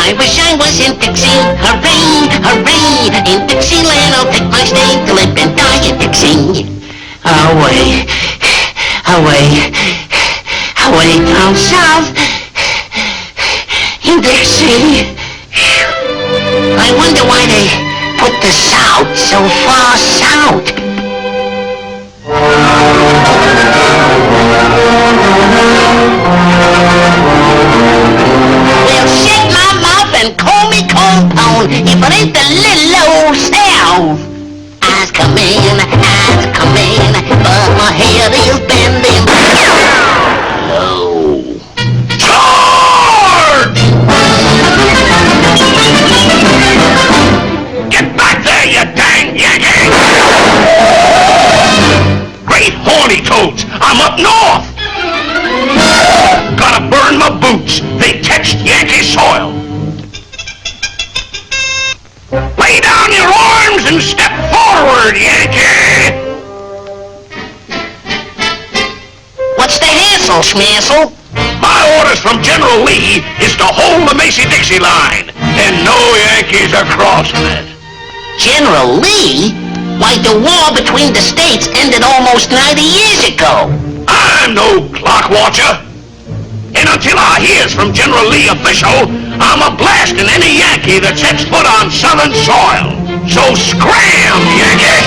I wish I was in Dixie. Hooray, hooray. In Dixieland, I'll take my stand to live and die in Dixie. Away, away, away down south in Dixie. I wonder why they put the South so far south. Well, shut my mouth and call me compound if it ain't the little old South. Eyes come in, but my head is bending low. Charge! Get back there, you dang Yankee! Great horny toads, I'm up north! Gotta burn my boots, they touched Yankee soil. Lay down your arms and step forward, Yankee! What's the hassle, Schmassel? My orders from General Lee is to hold the Macy-Dixie line, and no Yankees are crossing it. General Lee? Why, the war between the states ended almost 90 years ago. I'm no clock watcher. And until I hears from General Lee official, I'm a-blasting any Yankee that sets foot on Southern soil. So scram, Yankee!